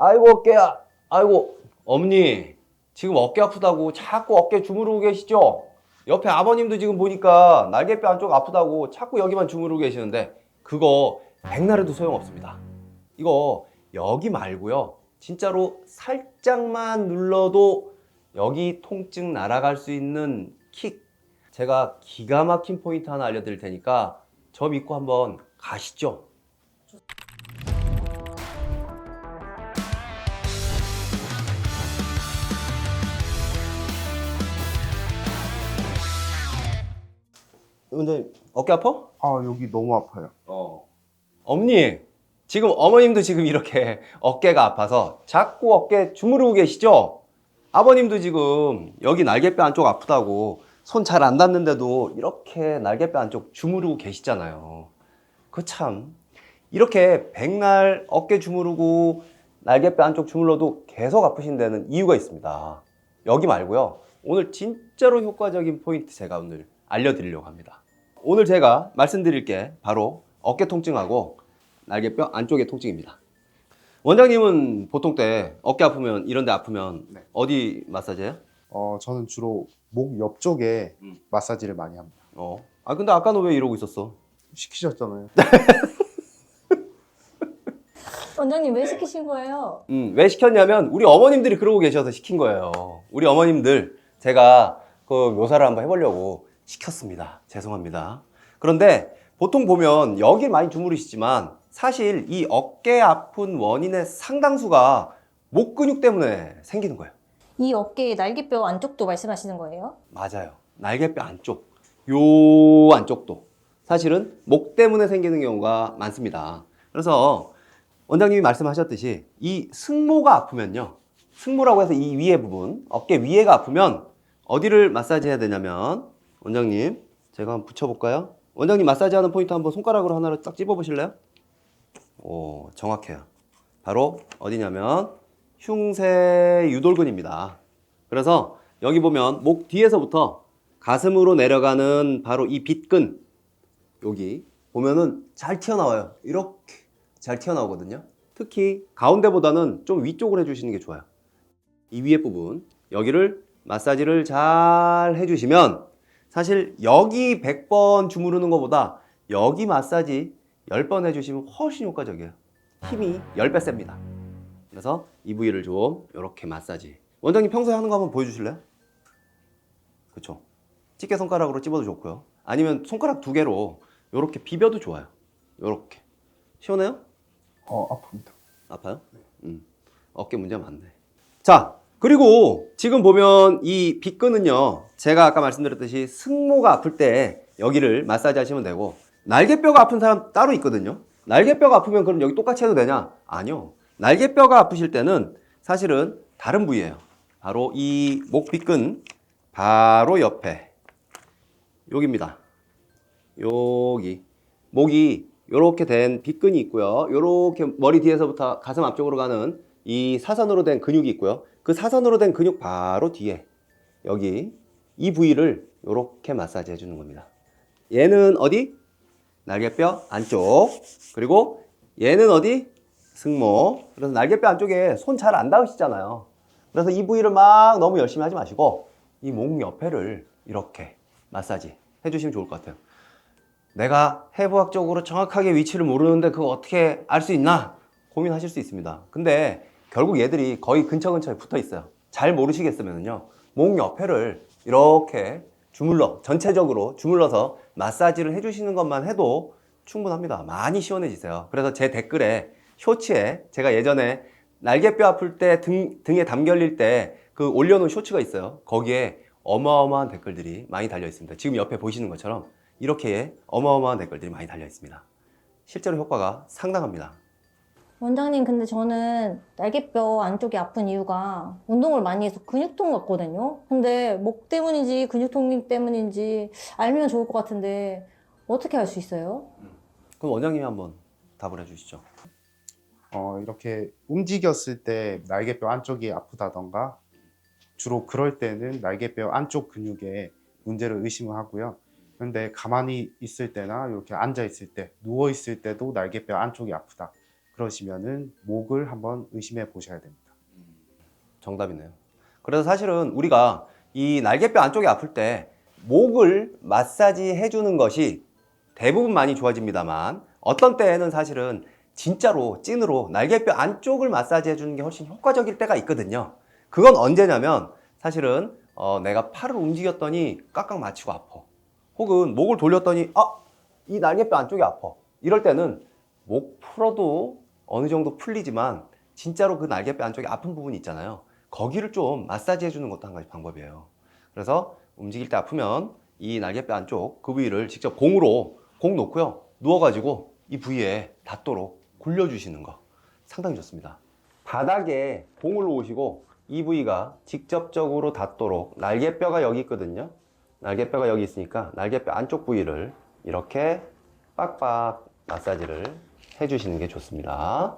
아이고 어깨야. 아이고 어머니 지금 어깨 아프다고 자꾸 어깨 주무르고 계시죠? 옆에 아버님도 지금 보니까 날개뼈 안쪽 아프다고 자꾸 여기만 주무르고 계시는데 그거 백날해도 소용없습니다. 이거 여기 말고요. 진짜로 살짝만 눌러도 여기 통증 날아갈 수 있는 킥. 제가 기가 막힌 포인트 하나 알려드릴 테니까 저 믿고 한번 가시죠. 원장님 어깨 아파? 아, 여기 너무 아파요. 어머니 지금 어머님도 지금 이렇게 어깨가 아파서 자꾸 어깨 주무르고 계시죠? 아버님도 지금 여기 날개뼈 안쪽 아프다고 손 잘 안 닿는데도 이렇게 날개뼈 안쪽 주무르고 계시잖아요. 그 참 이렇게 백날 어깨 주무르고 날개뼈 안쪽 주물러도 계속 아프신 데는 이유가 있습니다. 여기 말고요. 오늘 진짜로 효과적인 포인트 제가 오늘 알려드리려고 합니다. 오늘 제가 말씀드릴 게 바로 어깨 통증하고 날개뼈 안쪽의 통증입니다. 원장님은 보통 때 어깨 아프면 이런 데 아프면 네. 어디 마사지해요? 저는 주로 목 옆쪽에 음. 마사지를 많이 합니다. 근데 아까는 왜 이러고 있었어? 시키셨잖아요. 원장님 왜 시키신 거예요? 왜 시켰냐면 우리 어머님들이 그러고 계셔서 시킨 거예요. 우리 어머님들 제가 그 묘사를 한번 해보려고 시켰습니다. 죄송합니다. 그런데 보통 보면 여기 많이 주무르시지만 사실 이 어깨 아픈 원인의 상당수가 목 근육 때문에 생기는 거예요. 이 어깨의 날개뼈 안쪽도 말씀하시는 거예요? 맞아요. 날개뼈 안쪽, 요 안쪽도 사실은 목 때문에 생기는 경우가 많습니다. 그래서 원장님이 말씀하셨듯이 이 승모가 아프면요. 승모라고 해서 이 위에 부분, 어깨 위에가 아프면 어디를 마사지 해야 되냐면 원장님 제가 한번 붙여볼까요? 원장님 마사지 하는 포인트 한번 손가락으로 하나를 딱 찝어보실래요? 오, 정확해요. 바로 어디냐면 흉쇄 유돌근입니다. 그래서 여기 보면 목 뒤에서부터 가슴으로 내려가는 바로 이 빗근 여기 보면은 잘 튀어나와요. 이렇게 잘 튀어나오거든요. 특히 가운데보다는 좀 위쪽으로 해주시는 게 좋아요. 이 위에 부분 여기를 마사지를 잘 해주시면 사실 여기 100번 주무르는 것보다 여기 마사지 10번 해주시면 훨씬 효과적이에요. 힘이 10배 셉니다. 그래서 이 부위를 좀 이렇게 마사지. 원장님 평소에 하는 거 한번 보여주실래요? 그쵸? 집게 손가락으로 찝어도 좋고요. 아니면 손가락 2개로 이렇게 비벼도 좋아요. 이렇게. 시원해요? 아픕니다. 아파요? 어깨 문제가 많네. 자, 그리고 지금 보면 이 빗근은요, 제가 아까 말씀드렸듯이 승모가 아플 때 여기를 마사지 하시면 되고, 날개뼈가 아픈 사람 따로 있거든요. 날개뼈가 아프면 그럼 여기 똑같이 해도 되냐? 아니요. 날개뼈가 아프실 때는 사실은 다른 부위예요. 바로 이 목 빗근 바로 옆에 여기입니다. 여기 목이 이렇게 된 빗근이 있고요. 이렇게 머리 뒤에서부터 가슴 앞쪽으로 가는 이 사선으로 된 근육이 있고요. 그 사선으로 된 근육 바로 뒤에 여기 이 부위를 이렇게 마사지 해주는 겁니다. 얘는 어디? 날개뼈 안쪽. 그리고 얘는 어디? 승모. 그래서 날개뼈 안쪽에 손 잘 안 닿으시잖아요. 그래서 이 부위를 막 너무 열심히 하지 마시고 이 목 옆에를 이렇게 마사지 해주시면 좋을 것 같아요. 내가 해부학적으로 정확하게 위치를 모르는데 그거 어떻게 알 수 있나? 고민하실 수 있습니다. 근데 결국 얘들이 거의 근처에 붙어 있어요. 잘 모르시겠으면요. 목 옆에를 이렇게 전체적으로 주물러서 마사지를 해주시는 것만 해도 충분합니다. 많이 시원해지세요. 그래서 제 댓글에, 쇼츠에 제가 예전에 날개뼈 아플 때 등에 담 결릴 때 그 올려놓은 쇼츠가 있어요. 거기에 어마어마한 댓글들이 많이 달려 있습니다. 지금 옆에 보시는 것처럼 이렇게 어마어마한 댓글들이 많이 달려 있습니다. 실제로 효과가 상당합니다. 원장님 근데 저는 날개뼈 안쪽이 아픈 이유가 운동을 많이 해서 근육통 같거든요. 근데 목 때문인지 근육통 때문인지 알면 좋을 것 같은데 어떻게 알 수 있어요? 그럼 원장님이 한번 답을 해주시죠. 이렇게 움직였을 때 날개뼈 안쪽이 아프다던가 주로 그럴 때는 날개뼈 안쪽 근육에 문제를 의심을 하고요. 그런데 가만히 있을 때나 이렇게 앉아 있을 때, 누워 있을 때도 날개뼈 안쪽이 아프다. 그러시면은 목을 한번 의심해 보셔야 됩니다. 정답이네요. 그래서 사실은 우리가 이 날개뼈 안쪽이 아플 때 목을 마사지 해주는 것이 대부분 많이 좋아집니다만 어떤 때에는 사실은 진짜로 찐으로 날개뼈 안쪽을 마사지 해주는 게 훨씬 효과적일 때가 있거든요. 그건 언제냐면 사실은 내가 팔을 움직였더니 깍깍 맞히고 아파. 혹은 목을 돌렸더니 이 날개뼈 안쪽이 아파. 이럴 때는 목 풀어도 어느 정도 풀리지만 진짜로 그 날개뼈 안쪽에 아픈 부분이 있잖아요. 거기를 좀 마사지 해주는 것도 한 가지 방법이에요. 그래서 움직일 때 아프면 이 날개뼈 안쪽 그 부위를 직접 공으로 공 놓고요. 누워가지고 이 부위에 닿도록 굴려주시는 거 상당히 좋습니다. 바닥에 공을 놓으시고 이 부위가 직접적으로 닿도록 날개뼈가 여기 있거든요. 날개뼈가 여기 있으니까 날개뼈 안쪽 부위를 이렇게 빡빡 마사지를 해주시는 게 좋습니다.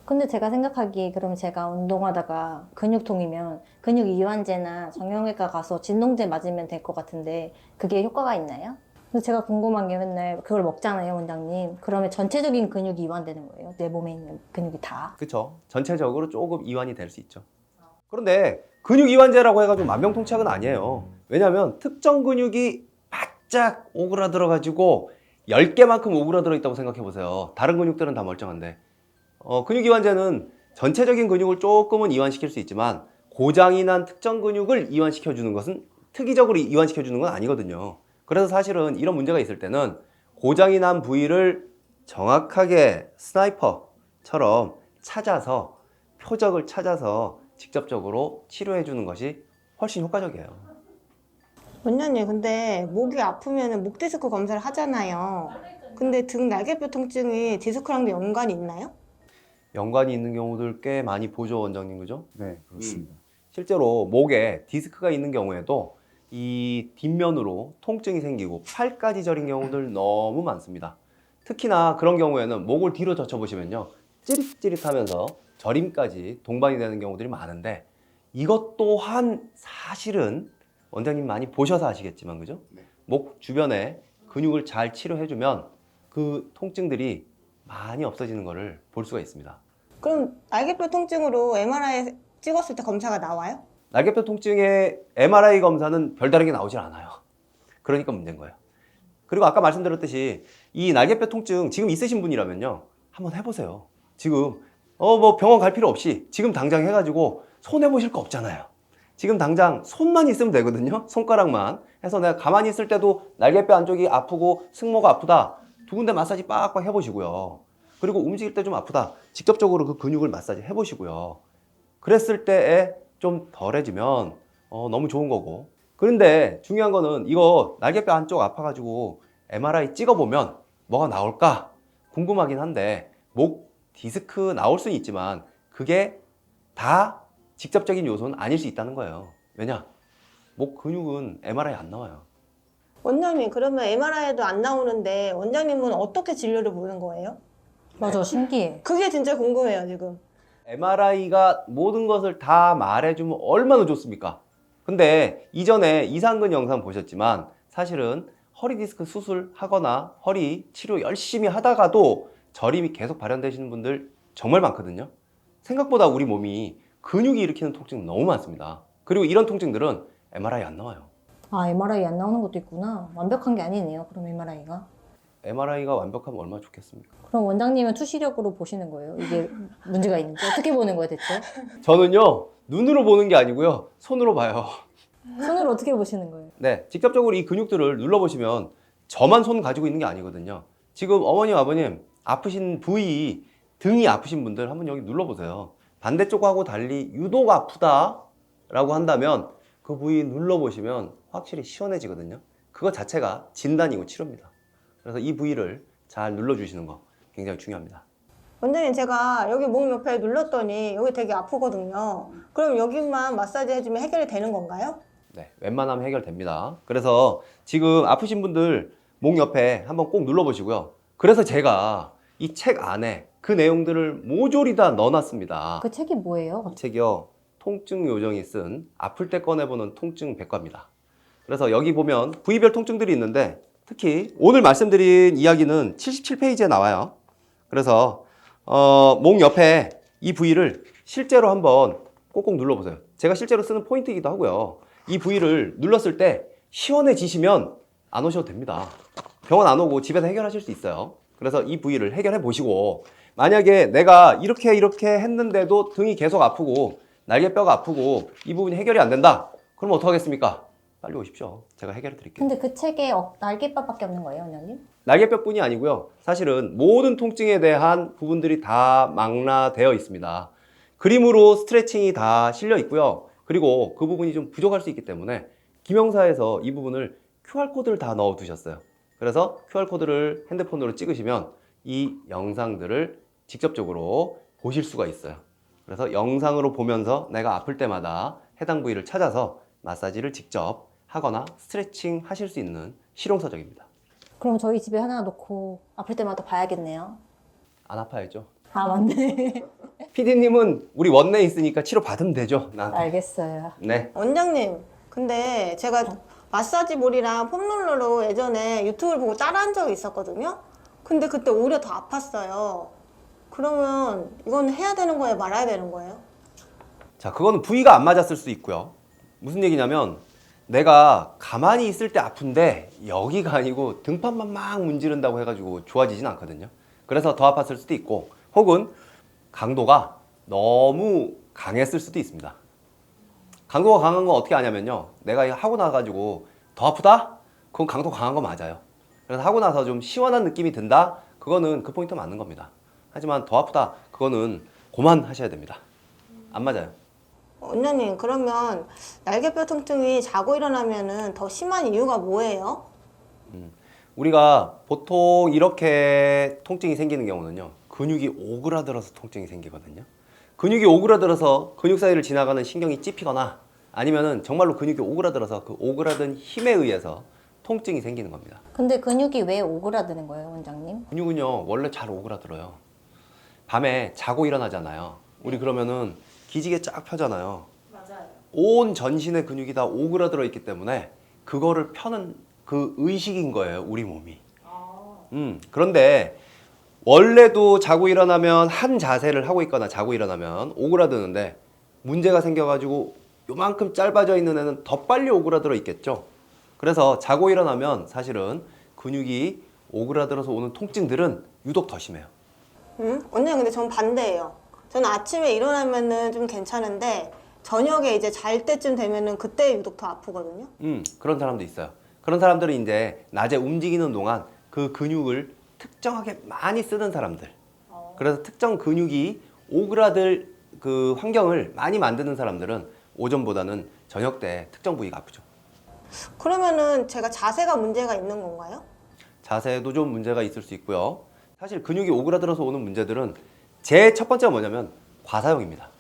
근데 제가 생각하기에 그럼 제가 운동하다가 근육통이면 근육 이완제나 정형외과 가서 진동제 맞으면 될 것 같은데 그게 효과가 있나요? 근데 제가 궁금한 게 맨날 그걸 먹잖아요, 원장님. 그러면 전체적인 근육이 이완되는 거예요? 내 몸에 있는 근육이 다? 그쵸? 전체적으로 조금 이완이 될 수 있죠. 그런데 근육 이완제라고 해가지고 만병통치약은 아니에요. 왜냐하면 특정 근육이 바짝 오그라들어가지고 10개만큼 오그라들어 있다고 생각해 보세요. 다른 근육들은 다 멀쩡한데 근육 이완제는 전체적인 근육을 조금은 이완시킬 수 있지만 고장이 난 특정 근육을 이완시켜 주는 것은 특이적으로 이완시켜 주는 건 아니거든요. 그래서 사실은 이런 문제가 있을 때는 고장이 난 부위를 정확하게 스나이퍼처럼 찾아서 표적을 찾아서 직접적으로 치료해 주는 것이 훨씬 효과적이에요. 원장님, 근데 목이 아프면 목 디스크 검사를 하잖아요. 근데 등 날개뼈 통증이 디스크랑도 연관이 있나요? 연관이 있는 경우들 꽤 많이 보죠, 원장님, 그죠? 네, 그렇습니다. 실제로 목에 디스크가 있는 경우에도 이 뒷면으로 통증이 생기고 팔까지 저린 경우들 너무 많습니다. 특히나 그런 경우에는 목을 뒤로 젖혀보시면요, 찌릿찌릿하면서 저림까지 동반이 되는 경우들이 많은데 이것 또한 사실은 원장님 많이 보셔서 아시겠지만, 그죠? 네. 목 주변에 근육을 잘 치료해주면 그 통증들이 많이 없어지는 것을 볼 수가 있습니다. 그럼 날개뼈 통증으로 MRI 찍었을 때 검사가 나와요? 날개뼈 통증의 MRI 검사는 별다른 게 나오질 않아요. 그러니까 문제인 거예요. 그리고 아까 말씀드렸듯이 이 날개뼈 통증 지금 있으신 분이라면요, 한번 해보세요. 지금 뭐 병원 갈 필요 없이 지금 당장 해가지고 손 해보실 거 없잖아요. 지금 당장 손만 있으면 되거든요. 손가락만 해서 내가 가만히 있을 때도 날개뼈 안쪽이 아프고 승모가 아프다, 두 군데 마사지 빡빡 해보시고요. 그리고 움직일 때 좀 아프다, 직접적으로 그 근육을 마사지 해보시고요. 그랬을 때에 좀 덜해지면 너무 좋은 거고. 그런데 중요한 거는 이거 날개뼈 안쪽 아파가지고 MRI 찍어보면 뭐가 나올까 궁금하긴 한데, 목 디스크 나올 수는 있지만 그게 다 직접적인 요소는 아닐 수 있다는 거예요. 왜냐? 목 근육은 MRI 안 나와요. 원장님, 그러면 MRI에도 안 나오는데 원장님은 어떻게 진료를 보는 거예요? 맞아, 신기해. 그게 진짜 궁금해요, 지금. MRI가 모든 것을 다 말해주면 얼마나 좋습니까? 근데 이전에 이상근 영상 보셨지만 사실은 허리 디스크 수술하거나 허리 치료 열심히 하다가도 저림이 계속 발현되시는 분들 정말 많거든요. 생각보다 우리 몸이 근육이 일으키는 통증 너무 많습니다. 그리고 이런 통증들은 MRI 안 나와요. 아, MRI 안 나오는 것도 있구나. 완벽한 게 아니네요, 그럼 MRI가. MRI가 완벽하면 얼마나 좋겠습니까? 그럼 원장님은 투시력으로 보시는 거예요? 이게 문제가 있는지? 어떻게 보는 거예요, 대체? 저는요, 눈으로 보는 게 아니고요, 손으로 봐요. 손으로 어떻게 보시는 거예요? 네, 직접적으로 이 근육들을 눌러보시면 저만 손 가지고 있는 게 아니거든요. 지금 어머님, 아버님 아프신 부위, 등이 아프신 분들 한번 여기 눌러보세요. 반대쪽하고 달리 유독 아프다라고 한다면 그 부위 눌러보시면 확실히 시원해지거든요. 그거 자체가 진단이고 치료입니다. 그래서 이 부위를 잘 눌러주시는 거 굉장히 중요합니다. 원장님, 제가 여기 목 옆에 눌렀더니 여기 되게 아프거든요. 그럼 여기만 마사지 해주면 해결이 되는 건가요? 네, 웬만하면 해결됩니다. 그래서 지금 아프신 분들 목 옆에 한번 꼭 눌러보시고요. 그래서 제가 이 책 안에 그 내용들을 모조리 다 넣어놨습니다. 그 책이 뭐예요? 이 책이요, 통증 요정이 쓴 아플 때 꺼내보는 통증 백과입니다. 그래서 여기 보면 부위별 통증들이 있는데 특히 오늘 말씀드린 이야기는 77페이지에 나와요. 그래서 목 옆에 이 부위를 실제로 한번 꼭꼭 눌러보세요. 제가 실제로 쓰는 포인트이기도 하고요. 이 부위를 눌렀을 때 시원해지시면 안 오셔도 됩니다. 병원 안 오고 집에서 해결하실 수 있어요. 그래서 이 부위를 해결해 보시고, 만약에 내가 이렇게 했는데도 등이 계속 아프고 날개뼈가 아프고 이 부분이 해결이 안 된다, 그럼 어떡하겠습니까? 빨리 오십시오. 제가 해결해 드릴게요. 근데 그 책에 날개뼈밖에 없는 거예요, 원장님? 날개뼈뿐이 아니고요. 사실은 모든 통증에 대한 부분들이 다 망라되어 있습니다. 그림으로 스트레칭이 다 실려 있고요. 그리고 그 부분이 좀 부족할 수 있기 때문에 김영사에서 이 부분을 QR코드를 다 넣어 두셨어요. 그래서 QR코드를 핸드폰으로 찍으시면 이 영상들을 직접적으로 보실 수가 있어요. 그래서 영상으로 보면서 내가 아플 때마다 해당 부위를 찾아서 마사지를 직접 하거나 스트레칭 하실 수 있는 실용서적입니다. 그럼 저희 집에 하나 놓고 아플 때마다 봐야겠네요. 안 아파야죠. 아, 맞네. PD님은 우리 원내에 있으니까 치료 받으면 되죠. 나한테. 알겠어요. 네. 원장님, 근데 제가 마사지 볼이랑 폼롤러로 예전에 유튜브를 보고 따라한 적이 있었거든요. 근데 그때 오히려 더 아팠어요. 그러면 이건 해야 되는 거예요? 말아야 되는 거예요? 자, 그거는 부위가 안 맞았을 수 있고요. 무슨 얘기냐면 내가 가만히 있을 때 아픈데 여기가 아니고 등판만 막 문지른다고 해가지고 좋아지진 않거든요. 그래서 더 아팠을 수도 있고, 혹은 강도가 너무 강했을 수도 있습니다. 강도가 강한 건 어떻게 아냐면요, 내가 이거 하고 나가지고 더 아프다? 그건 강도 강한 거 맞아요. 그래서 하고 나서 좀 시원한 느낌이 든다? 그거는 그 포인트 맞는 겁니다. 하지만 더 아프다? 그거는 그만하셔야 됩니다. 안 맞아요. 원장님, 그러면 날개뼈 통증이 자고 일어나면은 더 심한 이유가 뭐예요? 우리가 보통 이렇게 통증이 생기는 경우는요, 근육이 오그라들어서 통증이 생기거든요. 근육이 오그라들어서 근육 사이를 지나가는 신경이 찝히거나, 아니면은 정말로 근육이 오그라들어서 그 오그라든 힘에 의해서 통증이 생기는 겁니다. 근데 근육이 왜 오그라드는 거예요, 원장님? 근육은요, 원래 잘 오그라들어요. 밤에 자고 일어나잖아요. 우리 그러면은 기지개 쫙 펴잖아요. 맞아요. 온 전신의 근육이 다 오그라들어 있기 때문에 그거를 펴는 그 의식인 거예요, 우리 몸이. 그런데 원래도 자고 일어나면 한 자세를 하고 있거나 자고 일어나면 오그라드는데, 문제가 생겨가지고 요만큼 짧아져 있는 애는 더 빨리 오그라들어 있겠죠. 그래서 자고 일어나면 사실은 근육이 오그라들어서 오는 통증들은 유독 더 심해요. 원장님, 근데 전 반대예요. 저는 아침에 일어나면은 좀 괜찮은데 저녁에 이제 잘 때쯤 되면은 그때 유독 더 아프거든요. 그런 사람도 있어요. 그런 사람들은 이제 낮에 움직이는 동안 그 근육을 특정하게 많이 쓰는 사람들. 그래서 특정 근육이 오그라들 그 환경을 많이 만드는 사람들은 오전보다는 저녁 때 특정 부위가 아프죠. 그러면은 제가 자세가 문제가 있는 건가요? 자세도 좀 문제가 있을 수 있고요. 사실 근육이 오그라들어서 오는 문제들은 제 첫 번째가 뭐냐면 과사용입니다.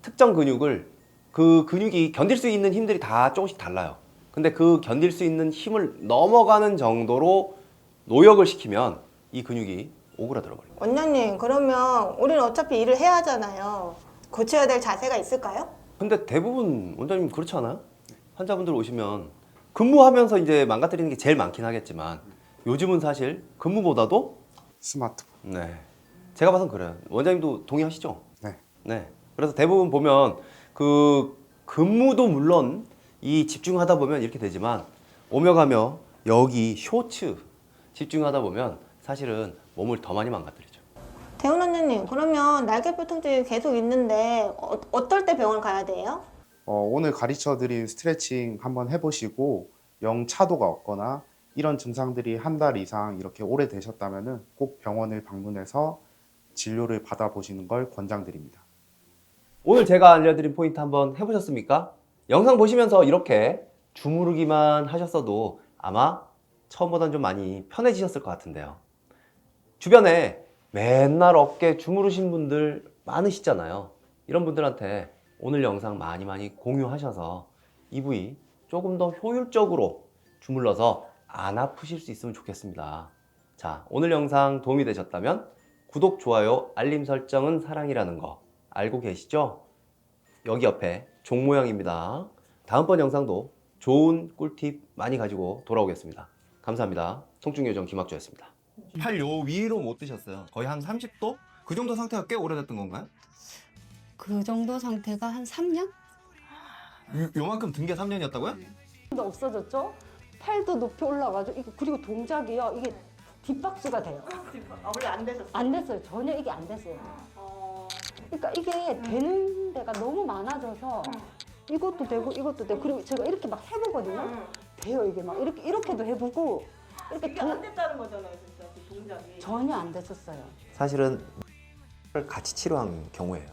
특정 근육을, 그 근육이 견딜 수 있는 힘들이 다 조금씩 달라요. 근데 그 견딜 수 있는 힘을 넘어가는 정도로 노역을 시키면 이 근육이 오그라들어 버립니다. 원장님, 그러면 우리는 어차피 일을 해야 하잖아요. 고쳐야 될 자세가 있을까요? 근데 대부분 원장님 그렇지 않아요? 환자분들 오시면 근무하면서 이제 망가뜨리는 게 제일 많긴 하겠지만, 요즘은 사실 근무보다도 스마트폰. 네, 제가 봐선 그래요. 원장님도 동의하시죠? 네. 네. 그래서 대부분 보면 그 근무도 물론 이 집중하다 보면 이렇게 되지만, 오며 가며 여기 쇼츠 집중하다 보면 사실은 몸을 더 많이 망가뜨리죠. 대훈 원장님, 그러면 날개뼈 통증이 계속 있는데 어떨 때 병원 가야 돼요? 오늘 가르쳐드린 스트레칭 한번 해보시고 영 차도가 없거나 이런 증상들이 한 달 이상 이렇게 오래 되셨다면 꼭 병원을 방문해서 진료를 받아보시는 걸 권장드립니다. 오늘 제가 알려드린 포인트 한번 해보셨습니까? 영상 보시면서 이렇게 주무르기만 하셨어도 아마 처음보다는 좀 많이 편해지셨을 것 같은데요. 주변에 맨날 어깨 주무르신 분들 많으시잖아요. 이런 분들한테 오늘 영상 많이 공유하셔서 이 부위 조금 더 효율적으로 주물러서 안 아프실 수 있으면 좋겠습니다. 자, 오늘 영상 도움이 되셨다면 구독, 좋아요, 알림 설정은 사랑이라는 거 알고 계시죠? 여기 옆에 종 모양입니다. 다음번 영상도 좋은 꿀팁 많이 가지고 돌아오겠습니다. 감사합니다. 통증요정 김학주였습니다. 팔 요 위로 못 드셨어요. 거의 한 30도? 그 정도 상태가 꽤 오래됐던 건가요? 그 정도 상태가 한 3년? 요만큼 든 게 3년이었다고요? 도 없어졌죠? 팔도 높이 올라가죠. 이게 그리고 동작이요. 이게 뒷박수가 돼요. 원래 안 되셨어요? 안 됐어요. 전혀 이게 안 됐어요. 그러니까 이게 되는 데가 너무 많아져서 이것도 되고 이것도 되고 그리고 제가 이렇게 막 해보거든요. 돼요 이게 막 이렇게도 해보고 이렇게 됐다는 거잖아요, 진짜 그 동작이. 전혀 안 됐었어요. 사실은 같이 치료한 경우예요.